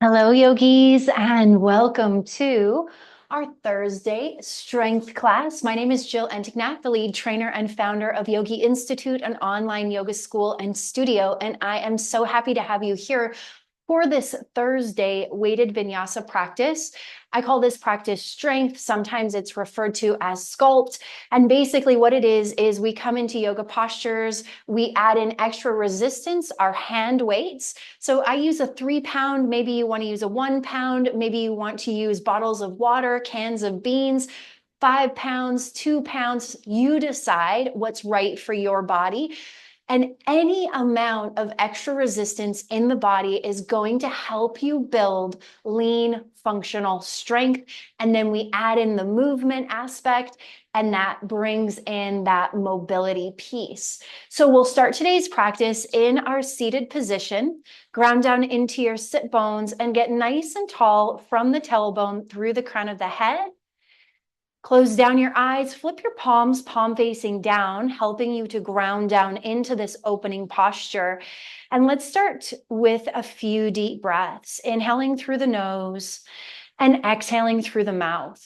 Hello, yogis, and welcome to our Thursday strength class. My name is Jill Entignac, the lead trainer and founder of Yogi Institute, an online yoga school and studio, and I am so happy to have you here for this Thursday weighted vinyasa practice. I call this practice strength. Sometimes it's referred to as sculpt. And basically what it is we come into yoga postures, we add in extra resistance, our hand weights. So I use a 3-pound, maybe you want to use a 1-pound, maybe you want to use bottles of water, cans of beans, 5 pounds, 2 pounds, you decide what's right for your body. And any amount of extra resistance in the body is going to help you build lean, functional strength. And then we add in the movement aspect, and that brings in that mobility piece. So we'll start today's practice in our seated position. Ground down into your sit bones and get nice and tall from the tailbone through the crown of the head. Close down your eyes, flip your palms, palm facing down, helping you to ground down into this opening posture. And let's start with a few deep breaths, inhaling through the nose and exhaling through the mouth.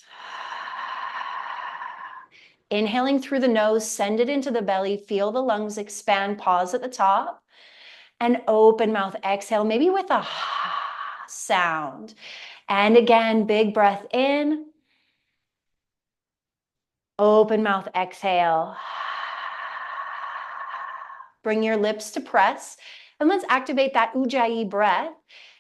Inhaling through the nose, send it into the belly, feel the lungs expand, pause at the top, and open mouth, exhale, maybe with a sound. And again, big breath in. Open mouth, exhale. Bring your lips to press. And let's activate that ujjayi breath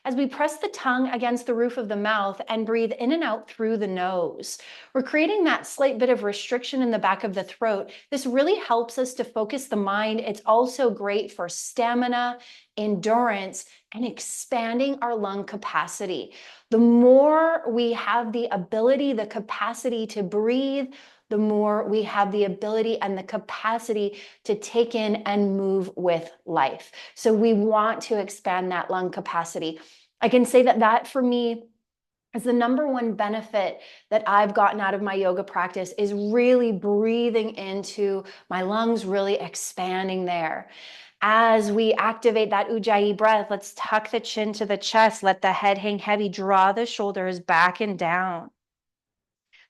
as we press the tongue against the roof of the mouth and breathe in and out through the nose. We're creating that slight bit of restriction in the back of the throat. This really helps us to focus the mind. It's also great for stamina, endurance, and expanding our lung capacity. The more we have the ability, the capacity to breathe, the more we have the ability and the capacity to take in and move with life. So we want to expand that lung capacity. I can say that for me is the number one benefit that I've gotten out of my yoga practice is really breathing into my lungs, really expanding there. As we activate that ujjayi breath, let's tuck the chin to the chest, let the head hang heavy, draw the shoulders back and down.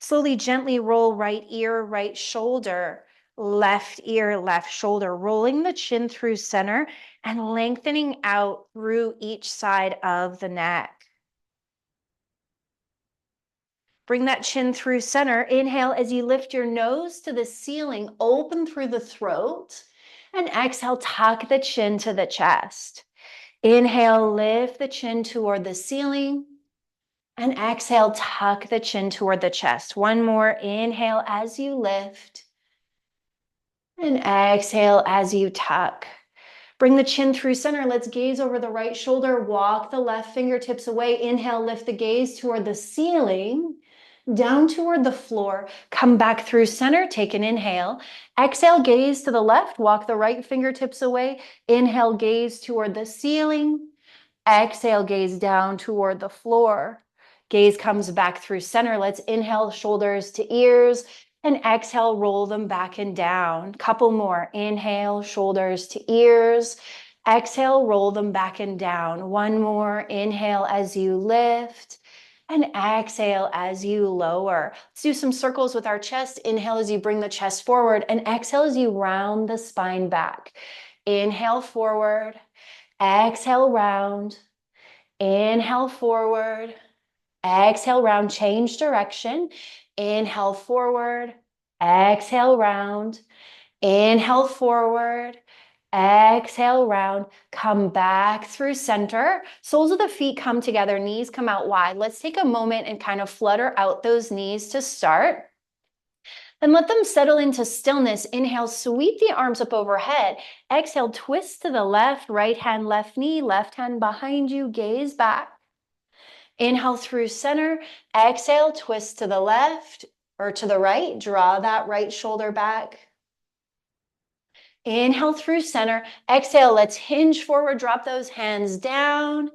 Slowly, gently roll right ear, right shoulder, left ear, left shoulder, rolling the chin through center and lengthening out through each side of the neck. Bring that chin through center. Inhale as you lift your nose to the ceiling, open through the throat, and exhale, tuck the chin to the chest. Inhale, lift the chin toward the ceiling. And exhale, tuck the chin toward the chest. One more. Inhale as you lift. And exhale as you tuck. Bring the chin through center. Let's gaze over the right shoulder. Walk the left fingertips away. Inhale, lift the gaze toward the ceiling. Down toward the floor. Come back through center. Take an inhale. Exhale, gaze to the left. Walk the right fingertips away. Inhale, gaze toward the ceiling. Exhale, gaze down toward the floor. Gaze comes back through center. Let's inhale, shoulders to ears, and exhale, roll them back and down. Couple more. Inhale, shoulders to ears. Exhale, roll them back and down. One more. Inhale as you lift, and exhale as you lower. Let's do some circles with our chest. Inhale as you bring the chest forward, and exhale as you round the spine back. Inhale forward. Exhale, round. Inhale forward. Exhale, round, change direction. Inhale forward. Exhale, round. Inhale forward. Exhale, round. Come back through center. Soles of the feet come together. Knees come out wide. Let's take a moment and kind of flutter out those knees to start. Then let them settle into stillness. Inhale, sweep the arms up overhead. Exhale, twist to the left, right hand, left knee, left hand behind you, gaze back. Inhale through center. Exhale, twist to the left or to the right. Draw that right shoulder back. Inhale through center. Exhale, let's hinge forward. Drop those hands down.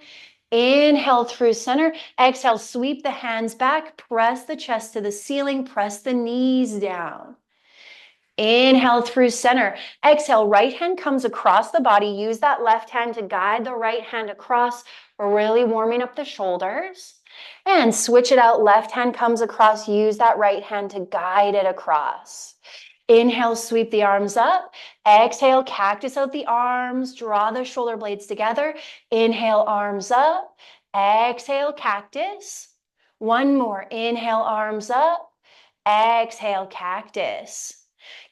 Inhale through center. Exhale, sweep the hands back. Press the chest to the ceiling. Press the knees down. Inhale through center. Exhale, right hand comes across the body. Use that left hand to guide the right hand across. We're really warming up the shoulders. And switch it out. Left hand comes across. Use that right hand to guide it across. Inhale, sweep the arms up. Exhale, cactus out the arms. Draw the shoulder blades together. Inhale, arms up. Exhale, cactus. One more. Inhale, arms up. Exhale, cactus.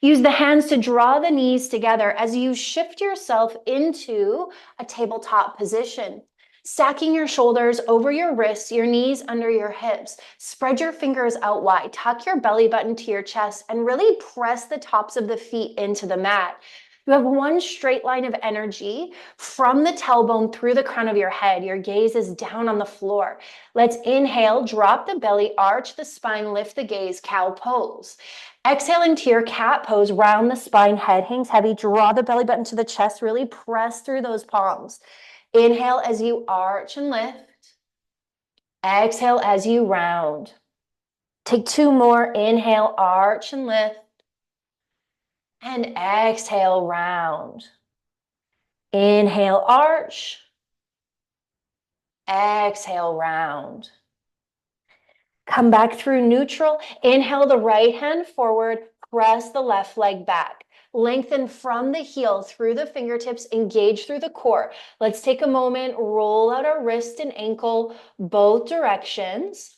Use the hands to draw the knees together as you shift yourself into a tabletop position. Stacking your shoulders over your wrists, your knees under your hips. Spread your fingers out wide. Tuck your belly button to your chest and really press the tops of the feet into the mat. You have one straight line of energy from the tailbone through the crown of your head. Your gaze is down on the floor. Let's inhale, drop the belly, arch the spine, lift the gaze, cow pose. Exhale into your cat pose, round the spine, head hangs heavy, draw the belly button to the chest, really press through those palms. Inhale as you arch and lift. Exhale as you round. Take two more. Inhale, arch and lift. And exhale, round. Inhale, arch. Exhale, round. Come back through neutral. Inhale the right hand forward. Press the left leg back. Lengthen from the heel through the fingertips, engage through the core. Let's take a moment, roll out our wrist and ankle, both directions.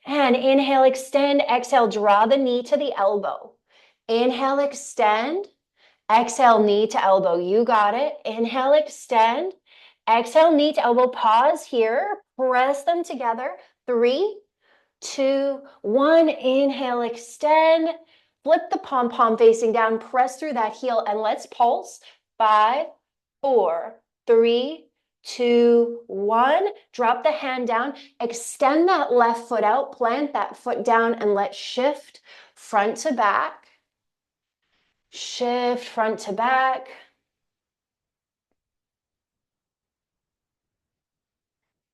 And inhale, extend, exhale, draw the knee to the elbow. Inhale, extend, exhale, knee to elbow. You got it. Inhale, extend, exhale, knee to elbow. Pause here, press them together. 3, 2, 1. Inhale, extend. Flip the pom-pom facing down, press through that heel, and let's pulse. 5, 4, 3, 2, 1. Drop the hand down, extend that left foot out, plant that foot down, and let's shift front to back. Shift front to back.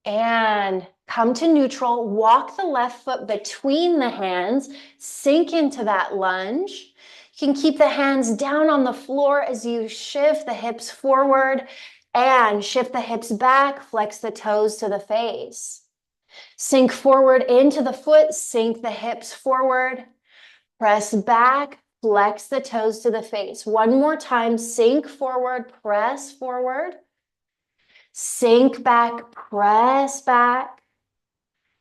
And come to neutral, walk the left foot between the hands, sink into that lunge. You can keep the hands down on the floor as you shift the hips forward and shift the hips back, flex the toes to the face. Sink forward into the foot, sink the hips forward, press back, flex the toes to the face. One more time, sink forward, press forward. Sink back, press back,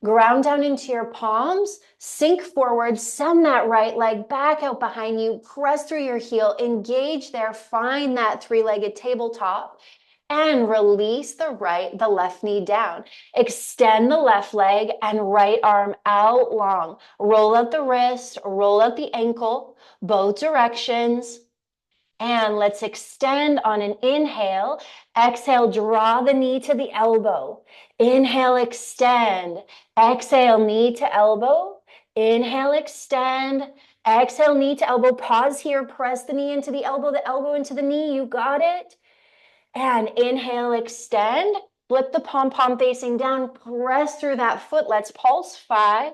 ground down into your palms, sink forward, send that right leg back out behind you, press through your heel, engage there, find that three-legged tabletop, and release the left knee down. Extend the left leg and right arm out long. Roll out the wrist, roll out the ankle, both directions. And let's extend on an inhale. Exhale, draw the knee to the elbow. Inhale, extend. Exhale, knee to elbow. Inhale, extend. Exhale, knee to elbow. Pause here. Press the knee into the elbow into the knee. You got it. And inhale, extend. Flip the pom-pom facing down. Press through that foot. Let's pulse. 5,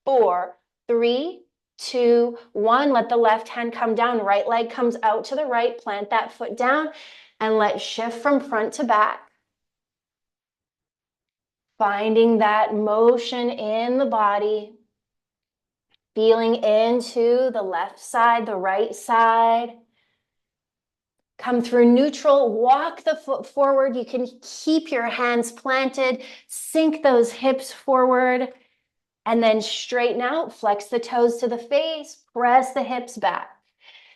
4, 3, 2, 1. Let the left hand come down. Right leg comes out to the right. Plant that foot down and let's shift from front to back. Finding that motion in the body. Feeling into the left side, the right side. Come through neutral, walk the foot forward. You can keep your hands planted, sink those hips forward. And then straighten out, flex the toes to the face, press the hips back.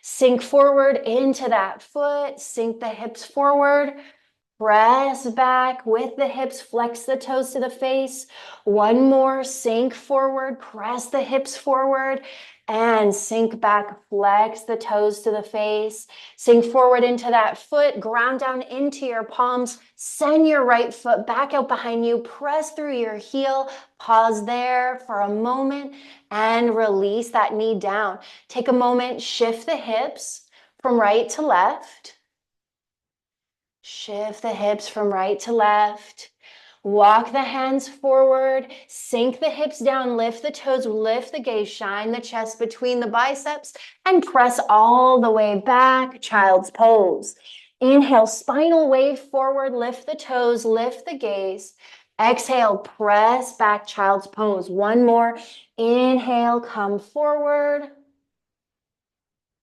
Sink forward into that foot, sink the hips forward, press back with the hips, flex the toes to the face. One more, sink forward, press the hips forward, and sink back, flex the toes to the face. Sink forward into that foot, ground down into your palms, send your right foot back out behind you, press through your heel, pause there for a moment, and release that knee down. Take a moment, shift the hips from right to left. Shift the hips from right to left. Walk the hands forward, sink the hips down, lift the toes, lift the gaze, shine the chest between the biceps, and press all the way back, child's pose. Inhale, spinal wave forward, lift the toes, lift the gaze. Exhale, press back, child's pose. One more. Inhale, come forward.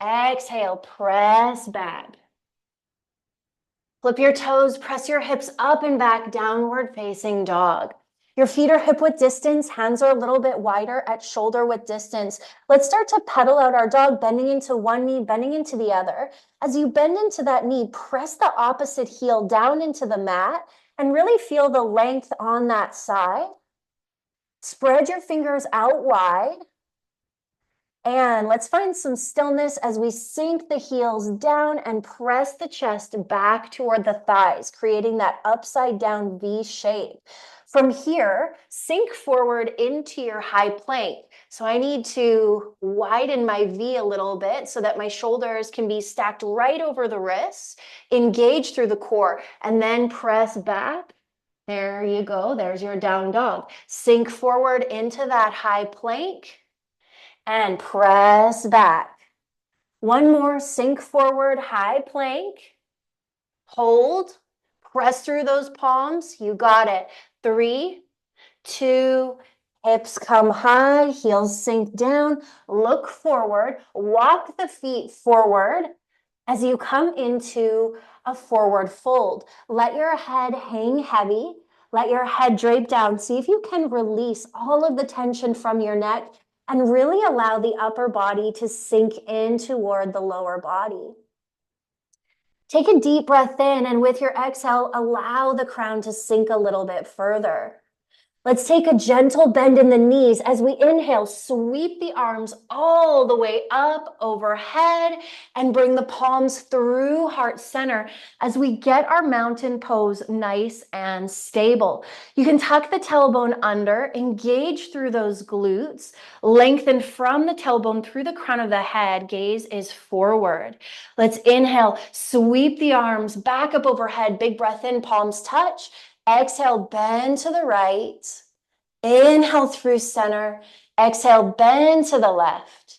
Exhale, press back. Flip your toes, press your hips up and back, downward facing dog. Your feet are hip width distance, hands are a little bit wider at shoulder width distance. Let's start to pedal out our dog, bending into one knee, bending into the other. As you bend into that knee, press the opposite heel down into the mat and really feel the length on that side. Spread your fingers out wide. And let's find some stillness as we sink the heels down and press the chest back toward the thighs, creating that upside down V shape. From here, sink forward into your high plank. So I need to widen my V a little bit so that my shoulders can be stacked right over the wrists, engage through the core, and then press back. There you go. There's your down dog. Sink forward into that high plank. And press back. One more, sink forward, high plank. Hold, press through those palms. You got it. 3, 2, hips come high, heels sink down. Look forward, walk the feet forward as you come into a forward fold. Let your head hang heavy. Let your head drape down. See if you can release all of the tension from your neck and really allow the upper body to sink in toward the lower body. Take a deep breath in, and with your exhale, allow the crown to sink a little bit further. Let's take a gentle bend in the knees. As we inhale, sweep the arms all the way up overhead and bring the palms through heart center as we get our mountain pose nice and stable. You can tuck the tailbone under, engage through those glutes, lengthen from the tailbone through the crown of the head. Gaze is forward. Let's inhale, sweep the arms back up overhead. Big breath in, palms touch. Exhale, bend to the right. Inhale through center. Exhale, bend to the left.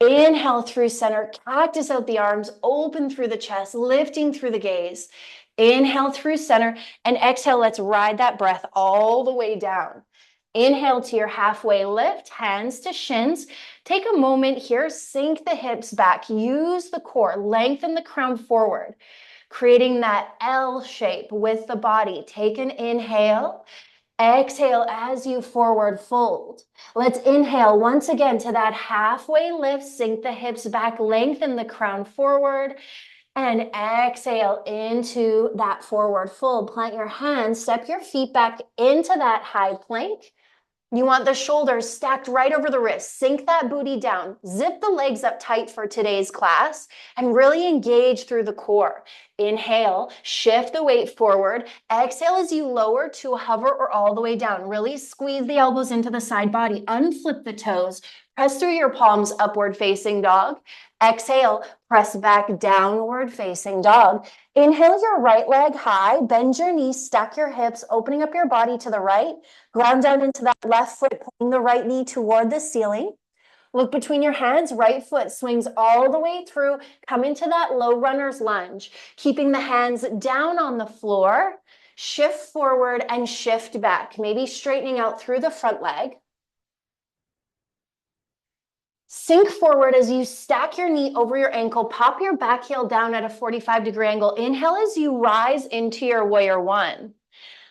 Inhale through center. Cactus out the arms. Open through the chest. Lifting through the gaze. Inhale through center. And exhale, let's ride that breath all the way down. Inhale to your halfway lift. Hands to shins. Take a moment here. Sink the hips back. Use the core. Lengthen the crown forward, creating that L shape with the body. Take an inhale. Exhale as you forward fold. Let's inhale once again to that halfway lift. Sink the hips back, lengthen the crown forward, and exhale into that forward fold. Plant your hands, step your feet back into that high plank. You want the shoulders stacked right over the wrists. Sink that booty down. Zip the legs up tight for today's class and really engage through the core. Inhale, shift the weight forward. Exhale as you lower to hover or all the way down. Really squeeze the elbows into the side body. Unflip the toes. Press through your palms, upward facing dog. Exhale, press back, downward facing dog. Inhale your right leg high. Bend your knees, stack your hips, opening up your body to the right. Ground down into that left foot, pulling the right knee toward the ceiling. Look between your hands, right foot swings all the way through. Come into that low runner's lunge, keeping the hands down on the floor. Shift forward and shift back, maybe straightening out through the front leg. Sink forward as you stack your knee over your ankle. Pop your back heel down at a 45-degree angle. Inhale as you rise into your warrior one.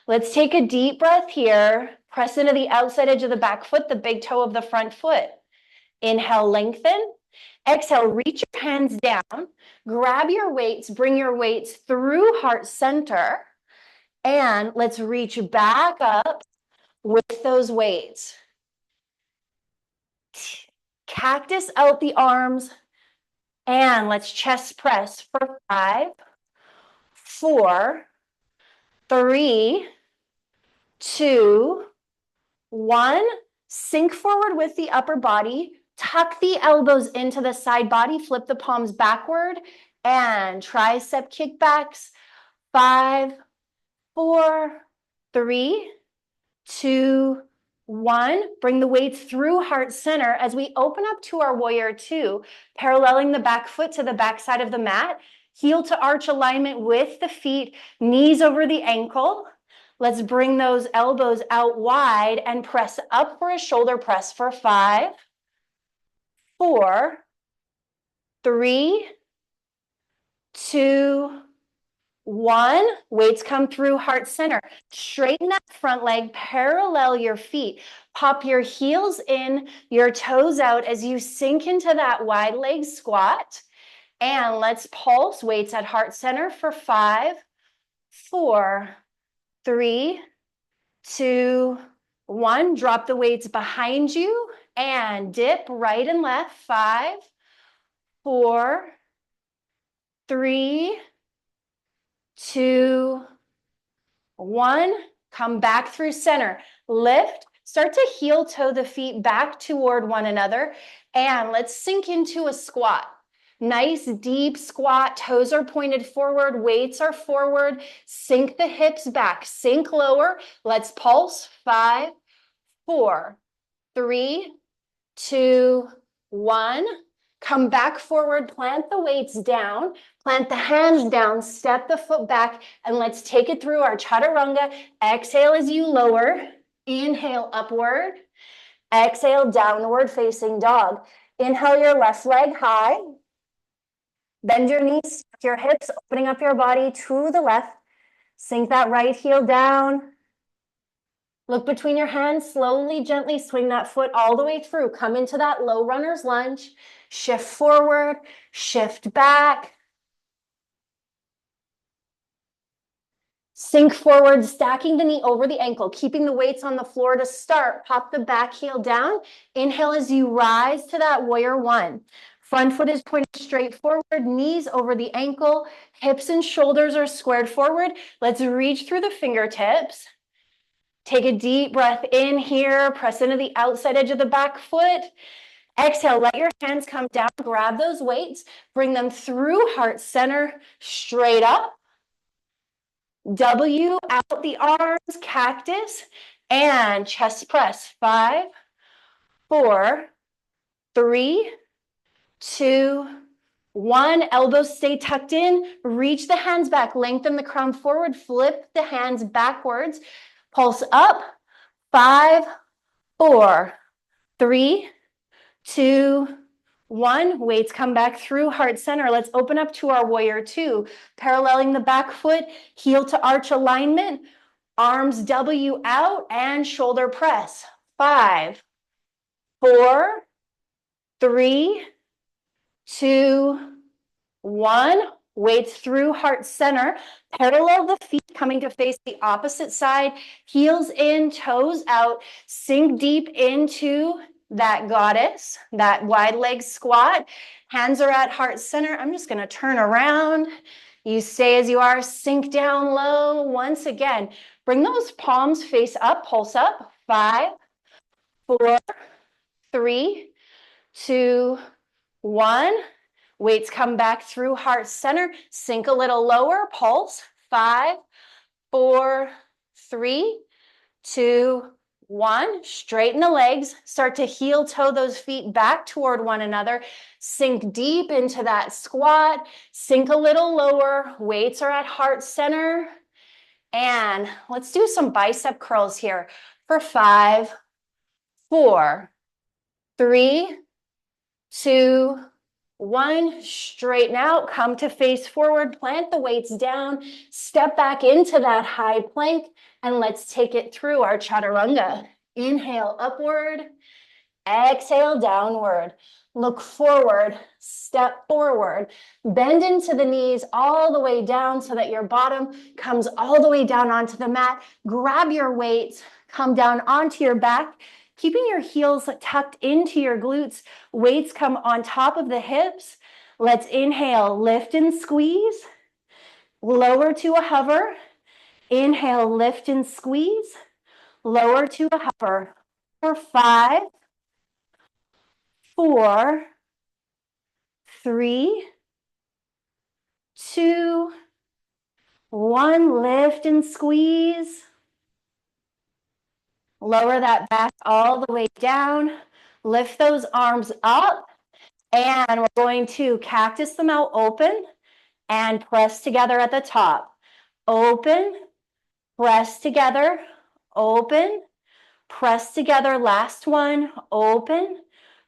Let's take a deep breath here. Press into the outside edge of the back foot, the big toe of the front foot. Inhale, lengthen. Exhale, reach your hands down. Grab your weights, bring your weights through heart center. And let's reach back up with those weights. Cactus out the arms. And let's chest press for 5, 4, 3, 2, 1. Sink forward with the upper body. Tuck the elbows into the side body. Flip the palms backward. And tricep kickbacks. 5, 4, 3, 2, 1. Bring the weights through heart center as we open up to our warrior 2, paralleling the back foot to the back side of the mat. Heel to arch alignment with the feet, knees over the ankle. Let's bring those elbows out wide and press up for a shoulder press for 5, 4, 3, 2, 1. Weights come through heart center. Straighten that front leg, parallel your feet. Pop your heels in, your toes out as you sink into that wide leg squat. And let's pulse. Weights at heart center for 5, 4, 3, 2, 1. Drop the weights behind you and dip right and left. 5, 4, 3, 2, 1. Come back through center. Lift. Start to heel toe the feet back toward one another. And let's sink into a squat. Nice deep squat. Toes are pointed forward. Weights are forward. Sink the hips back. Sink lower. Let's pulse. 5, 4, 3, 2, 1. Come back forward, plant the weights down, plant the hands down, step the foot back, and let's take it through our chaturanga. Exhale as you lower, inhale upward, exhale downward facing dog. Inhale your left leg high, bend your knees, your hips, opening up your body to the left, sink that right heel down. Look between your hands, slowly, gently swing that foot all the way through. Come into that low runner's lunge. Shift forward, shift back. Sink forward, stacking the knee over the ankle, keeping the weights on the floor to start. Pop the back heel down. Inhale as you rise to that warrior 1. Front foot is pointed straight forward, knees over the ankle, hips and shoulders are squared forward. Let's reach through the fingertips. Take a deep breath in here, press into the outside edge of the back foot. Exhale, let your hands come down, grab those weights, bring them through heart center, straight up. W out the arms, cactus, and chest press. 5, 4, 3, 2, 1. Elbows stay tucked in. Reach the hands back, lengthen the crown forward, flip the hands backwards. Pulse up. 5, 4, 3, 2, 1. Weights come back through heart center. Let's open up to our warrior 2. Paralleling the back foot, heel to arch alignment, arms W out and shoulder press. 5, 4, 3, 2, 1. Weights through heart center. Parallel the feet coming to face the opposite side. Heels in, toes out. Sink deep into that goddess, that wide leg squat. Hands are at heart center. I'm just going to turn around. You stay as you are. Sink down low. Once again, bring those palms face up. Pulse up. 5, 4, 3, 2, 1. Weights come back through heart center. Sink a little lower. Pulse. 5, 4, 3, 2, 1. Straighten the legs. Start to heel toe those feet back toward one another. Sink deep into that squat. Sink a little lower. Weights are at heart center. And let's do some bicep curls here for 5, 4, 3, 2, 1. Straighten out, come to face forward, plant the weights down, step back into that high plank, and let's take it through our chaturanga. Inhale upward, exhale downward. Look forward, step forward, bend into the knees all the way down so that your bottom comes all the way down onto the mat. Grab your weights, come down onto your back, keeping your heels tucked into your glutes. Weights come on top of the hips. Let's inhale, lift and squeeze. Lower to a hover. Inhale, lift and squeeze. Lower to a hover. For 5, 4, 3, 2, 1. Lift and squeeze. Lower that back all the way down. Lift those arms up. And we're going to cactus them out open and press together at the top. Open, press together, open, press together. Last one, open,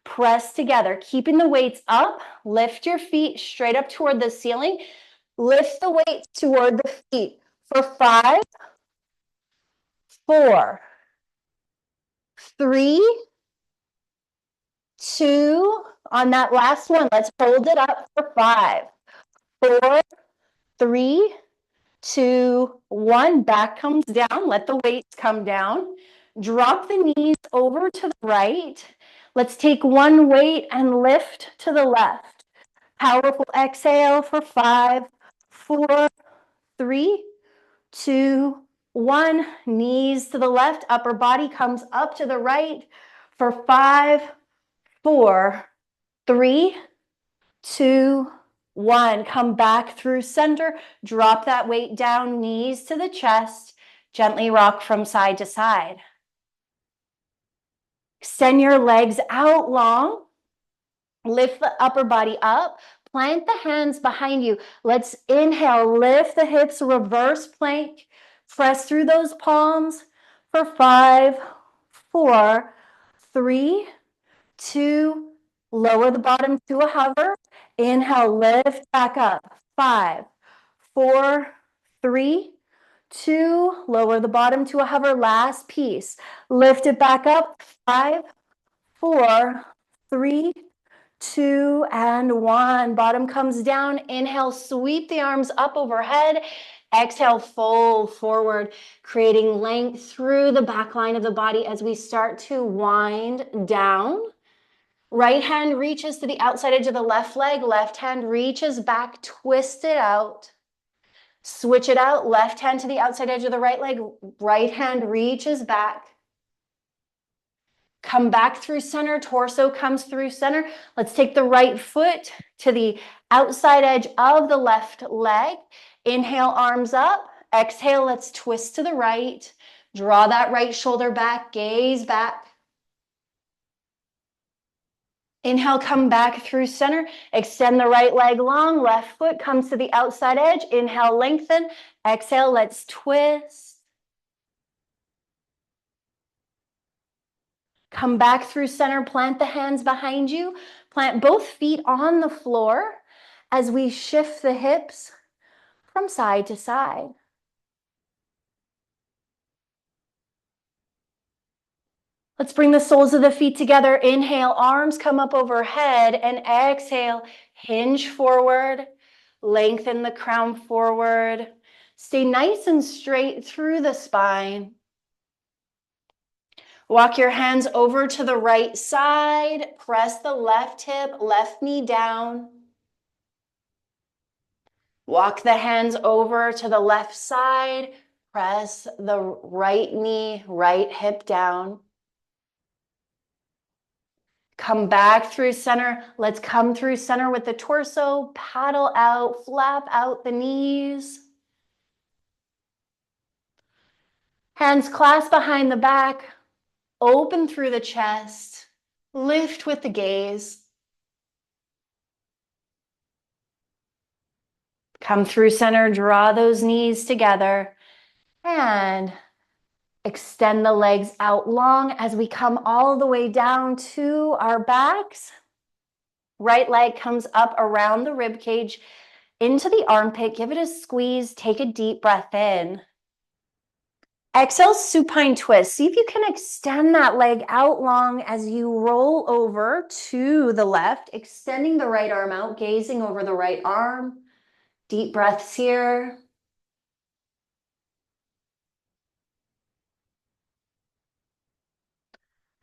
press together. Keeping the weights up, lift your feet straight up toward the ceiling. Lift the weights toward the feet for 5, 4, 3, 2. On that last one, let's hold it up for 5, 4, 3, 2, 1. Back comes down. Let the weights come down. Drop the knees over to the right. Let's take one weight and lift to the left. Powerful exhale for 5, 4, 3, 2, 1. Knees to the left. Upper body comes up to the right for 5, 4, 3, 2, 1. Come back through center. Drop that weight down, knees to the chest. Gently rock from side to side. Extend your legs out long. Lift the upper body up. Plant the hands behind you. Let's inhale, lift the hips, reverse plank. Press through those palms for 5, 4, 3, 2, lower the bottom to a hover. Inhale, lift back up. 5, 4, 3, 2, lower the bottom to a hover. Last piece. Lift it back up. 5, 4, 3, 2, and 1. Bottom comes down. Inhale, sweep the arms up overhead. Exhale, fold forward, creating length through the back line of the body as we start to wind down. Right hand reaches to the outside edge of the left leg. Left hand reaches back, twist it out. Switch it out. Left hand to the outside edge of the right leg. Right hand reaches back. Come back through center. Torso comes through center. Let's take the right foot to the outside edge of the left leg. Inhale, arms up. Exhale, let's twist to the right. Draw that right shoulder back. Gaze back. Inhale, come back through center. Extend the right leg long. Left foot comes to the outside edge. Inhale, lengthen. Exhale, let's twist. Come back through center. Plant the hands behind you. Plant both feet on the floor as we shift the hips from side to side. Let's bring the soles of the feet together. Inhale, arms come up overhead, and exhale, hinge forward, lengthen the crown forward. Stay nice and straight through the spine. Walk your hands over to the right side. Press the left hip, left knee down. Walk the hands over to the left side. Press the right knee, right hip down. Come back through center. Let's come through center with the torso. Paddle out, flap out the knees. Hands clasped behind the back. Open through the chest. Lift with the gaze. Come through center. Draw those knees together. And extend the legs out long as we come all the way down to our backs. Right leg comes up around the rib cage into the armpit. Give it a squeeze. Take a deep breath in. Exhale, supine twist. See if you can extend that leg out long as you roll over to the left, extending the right arm out, gazing over the right arm. Deep breaths here.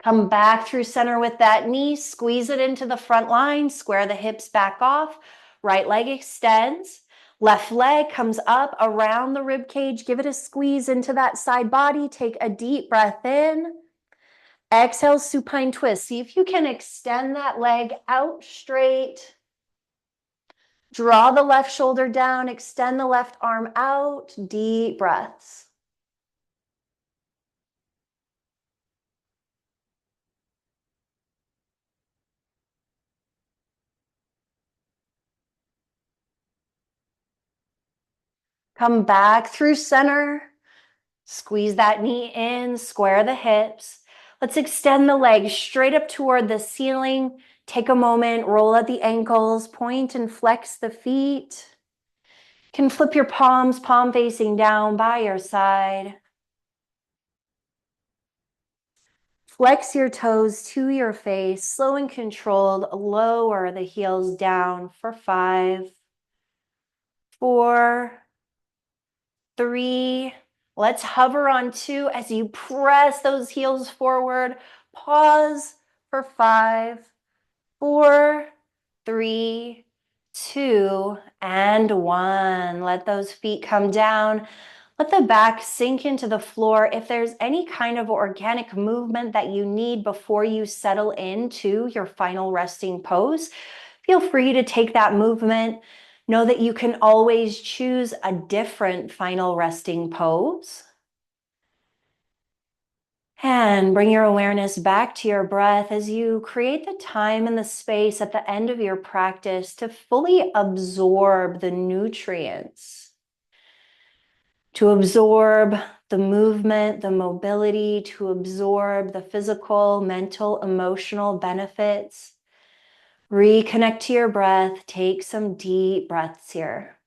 Come back through center with that knee. Squeeze it into the front line. Square the hips back off. Right leg extends. Left leg comes up around the rib cage. Give it a squeeze into that side body. Take a deep breath in. Exhale, supine twist. See if you can extend that leg out straight. Draw the left shoulder down. Extend the left arm out. Deep breaths. Come back through center. Squeeze that knee in, square the hips. Let's extend the legs straight up toward the ceiling. Take a moment, roll at the ankles, point and flex the feet. You can flip your palms, palm facing down by your side. Flex your toes to your face, slow and controlled. Lower the heels down for 5, 4, 3. Let's hover on 2 as you press those heels forward. Pause for 5, 4, 3, 2, and 1. Let those feet come down. Let the back sink into the floor. If there's any kind of organic movement that you need before you settle into your final resting pose, feel free to take that movement. Know that you can always choose a different final resting pose. And bring your awareness back to your breath as you create the time and the space at the end of your practice to fully absorb the nutrients, to absorb the movement, the mobility, to absorb the physical, mental, emotional benefits. Reconnect to your breath. Take some deep breaths here.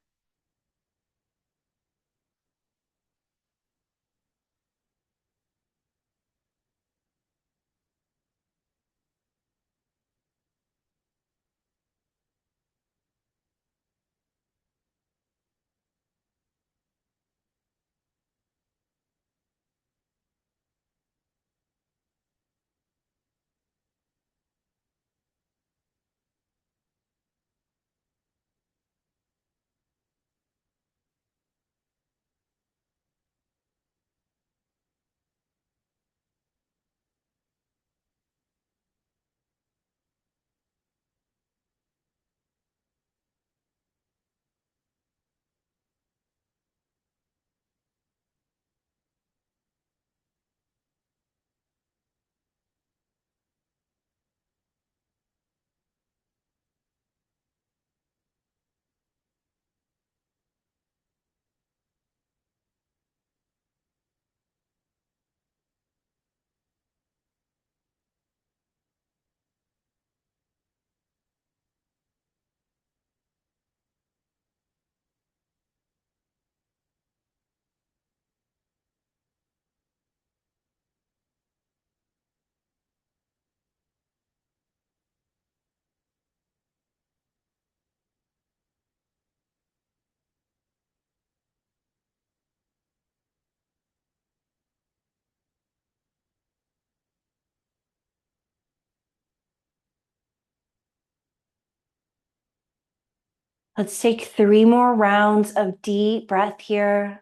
Let's take 3 more rounds of deep breath here.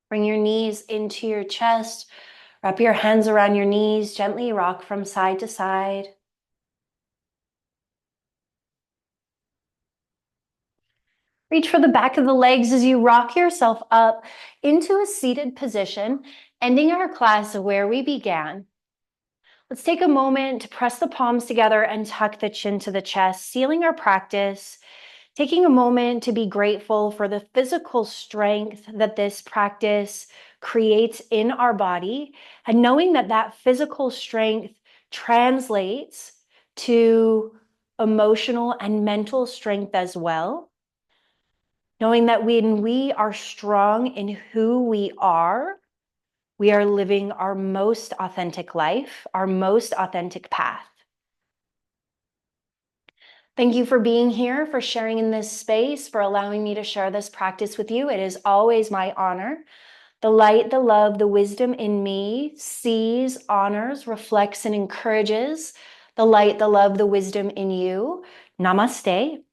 Bring your knees into your chest. Wrap your hands around your knees. Gently rock from side to side. Reach for the back of the legs as you rock yourself up into a seated position, ending our class where we began. Let's take a moment to press the palms together and tuck the chin to the chest, sealing our practice. Taking a moment to be grateful for the physical strength that this practice creates in our body, and knowing that that physical strength translates to emotional and mental strength as well. Knowing that when we are strong in who we are living our most authentic life, our most authentic path. Thank you for being here, for sharing in this space, for allowing me to share this practice with you. It is always my honor. The light, the love, the wisdom in me sees, honors, reflects, and encourages the light, the love, the wisdom in you. Namaste.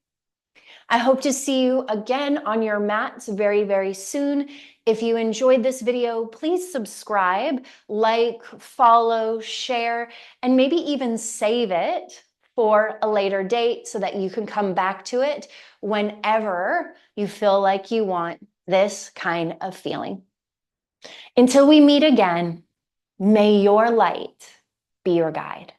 I hope to see you again on your mats very, very soon. If you enjoyed this video, please subscribe, like, follow, share, and maybe even save it for a later date so that you can come back to it whenever you feel like you want this kind of feeling. Until we meet again, may your light be your guide.